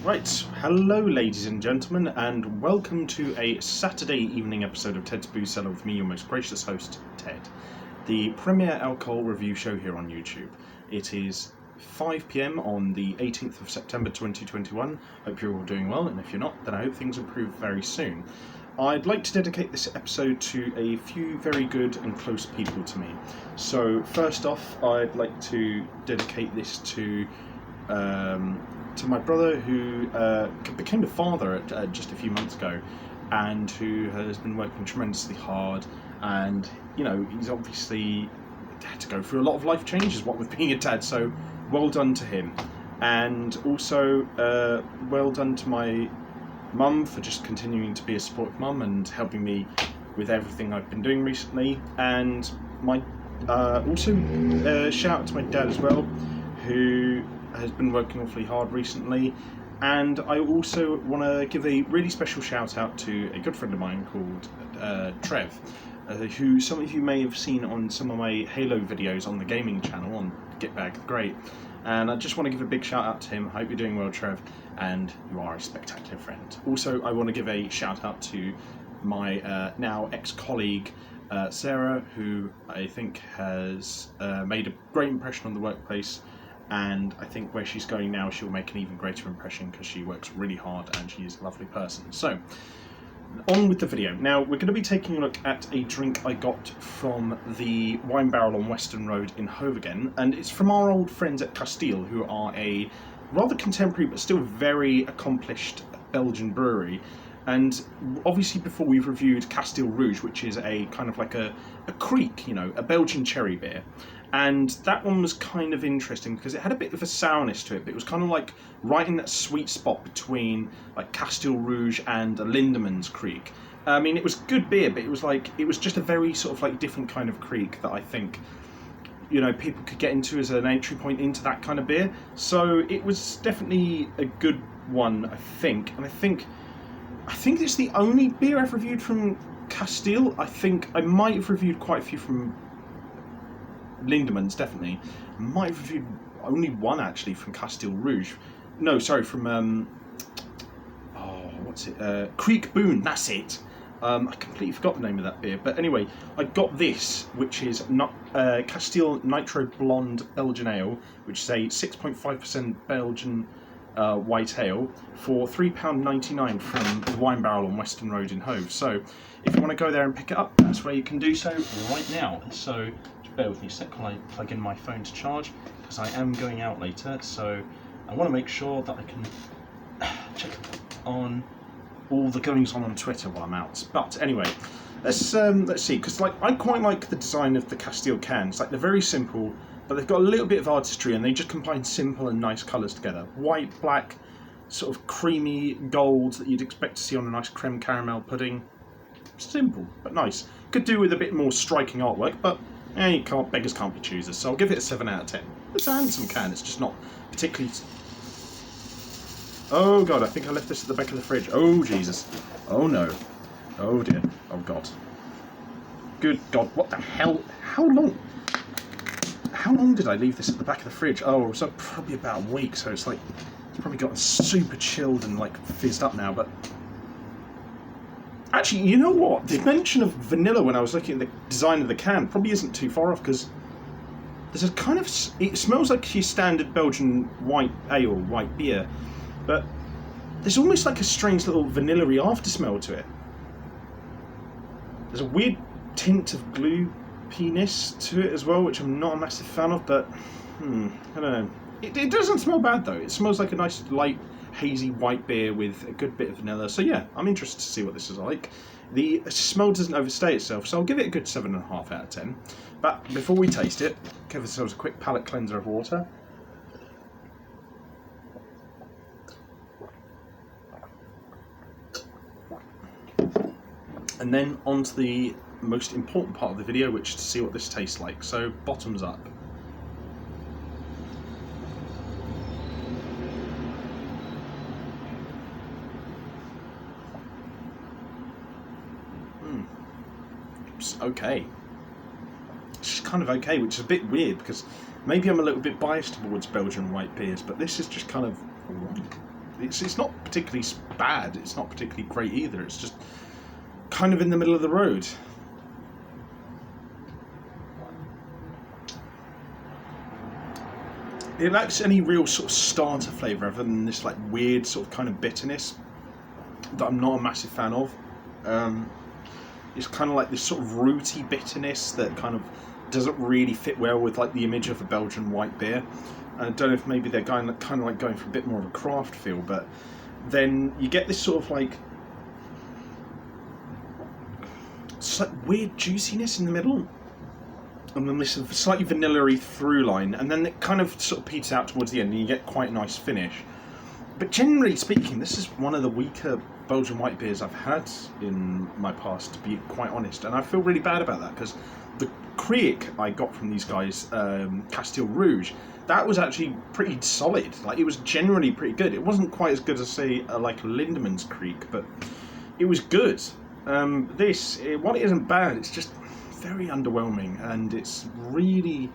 Right, hello ladies and gentlemen, and welcome to a Saturday evening episode of Ted's Booze Cellar with me, your most gracious host, Ted, the premier alcohol review show here on YouTube. It is 5 PM on the 18th of September 2021. Hope you're all doing well, and if you're not, then I hope things improve very soon. I'd like to dedicate this episode to a few very good and close people to me. So first off, I'd like to dedicate this to my brother, who became a father just a few months ago, and who has been working tremendously hard. And you know, he's obviously had to go through a lot of life changes, what with being a dad. So well done to him, and also well done to my mum for just continuing to be a supportive mum and helping me with everything I've been doing recently. And my also shout out to my dad as well, who has been working awfully hard recently. And I also want to give a really special shout out to a good friend of mine called Trev, who some of you may have seen on some of my Halo videos on the gaming channel on Get Back Great. And I just want to give a big shout out to him. I hope you're doing well, Trev, and you are a spectacular friend. Also, I want to give a shout out to my now ex-colleague Sarah, who I think has made a great impression on the workplace. And I think where she's going now, she'll make an even greater impression because she works really hard and she's a lovely person. So, on with the video. Now, we're going to be taking a look at a drink I got from the Wine Barrel on Western Road in Hove again. And it's from our old friends at Kasteel, who are a rather contemporary but still very accomplished Belgian brewery. And obviously before we've reviewed Kasteel Rouge, which is a kind of like a creek, you know, a Belgian cherry beer. And that one was kind of interesting because it had a bit of a sourness to it, but it was kind of like right in that sweet spot between like Kasteel Rouge and a Lindeman's Creek. I mean, it was good beer, but it was just a very sort of like different kind of creek that I think, you know, people could get into as an entry point into that kind of beer. So it was definitely a good one, I think. And I think it's the only beer I've reviewed from Kasteel. I think I might have reviewed quite a few from Lindeman's, definitely. Might have reviewed only one actually from Kasteel Rouge. No, sorry, from Creek Boon. That's it. I completely forgot the name of that beer. But anyway, I got this, which is not Kasteel Nitro Blonde Belgian Ale, which is a 6.5% Belgian white ale for £3.99 from the Wine Barrel on Western Road in Hove. So if you want to go there and pick it up, that's where you can do so right now. So bear with me a sec while I plug in my phone to charge, because I am going out later, so I want to make sure that I can check on all the goings on Twitter while I'm out. But anyway, let's see, because like I quite like the design of the Kasteel cans. Like, they're very simple, but they've got a little bit of artistry, and they just combine simple and nice colours together. White, black, sort of creamy gold that you'd expect to see on a nice creme caramel pudding. Simple but nice. Could do with a bit more striking artwork, but beggars can't be choosers, so I'll give it a 7 out of 10. It's a handsome can, it's just not particularly... Oh god, I think I left this at the back of the fridge. Oh Jesus. Oh no. Oh dear. Oh god. Good god, what the hell? How long did I leave this at the back of the fridge? Oh, it was probably about a week, so it's like, it's probably gotten super chilled and like fizzed up now, but... Actually, you know what? The mention of vanilla when I was looking at the design of the can probably isn't too far off, because there's a kind of... It smells like your standard Belgian white ale, white beer, but there's almost like a strange little vanilla-y after smell to it. There's a weird tint of gloopiness to it as well, which I'm not a massive fan of, but I don't know. It doesn't smell bad though. It smells like a nice light hazy white beer with a good bit of vanilla. So yeah, I'm interested to see what this is like. The smell doesn't overstay itself, so I'll give it a good 7.5 out of 10. But before we taste it, give ourselves a quick palate cleanser of water. And then on to the most important part of the video, which is to see what this tastes like. So bottoms up. Okay. It's just kind of okay, which is a bit weird because maybe I'm a little bit biased towards Belgian white beers, but this is just kind of alright. It's not particularly bad. It's not particularly great either. It's just kind of in the middle of the road. It lacks any real sort of starter flavour other than this like weird sort of kind of bitterness that I'm not a massive fan of. It's kind of like this sort of rooty bitterness that kind of doesn't really fit well with like the image of a Belgian white beer. And I don't know if maybe they're kind of like going for a bit more of a craft feel, but then you get this sort of like weird juiciness in the middle, and then this slightly vanilla-y through line, and then it kind of sort of peters out towards the end, and you get quite a nice finish. But generally speaking, this is one of the weaker Belgian white beers I've had in my past, to be quite honest, and I feel really bad about that, because the Kriek I got from these guys, Kasteel Rouge, that was actually pretty solid. Like, it was generally pretty good. It wasn't quite as good as, say, like Lindemann's Kriek, but it was good. While it isn't bad, it's just very underwhelming, and it's really...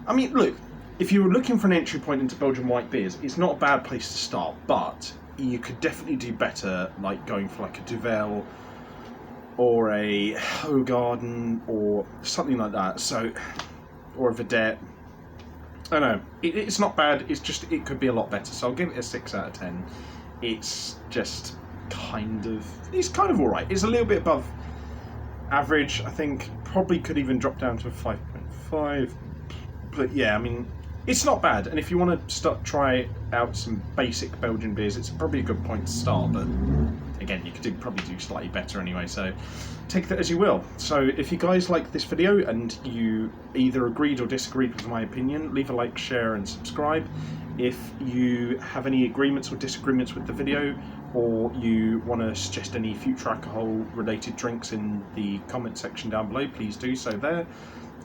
I mean, look, if you were looking for an entry point into Belgian white beers, it's not a bad place to start, but you could definitely do better, like going for like a Duvel or a Hoegaarden or something like that. So, or a Vedette. I don't know. It's not bad. It's just, it could be a lot better. So I'll give it a 6 out of 10. It's just it's kind of alright. It's a little bit above average, I think. Probably could even drop down to a 5.5. But yeah, I mean, it's not bad. And if you want to try out some basic Belgian beers, it's probably a good point to start. But again, you could probably do slightly better anyway. So take that as you will. So if you guys like this video and you either agreed or disagreed with my opinion, leave a like, share and subscribe. If you have any agreements or disagreements with the video, or you want to suggest any future alcohol related drinks in the comment section down below, please do so there.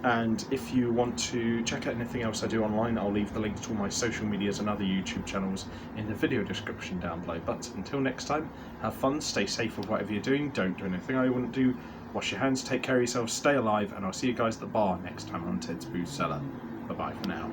And if you want to check out anything else I do online, I'll leave the links to all my social medias and other YouTube channels in the video description down below. But until next time, have fun, stay safe with whatever you're doing, don't do anything I wouldn't do, wash your hands, take care of yourselves, stay alive, and I'll see you guys at the bar next time on Ted's Booze Cellar. Bye bye for now.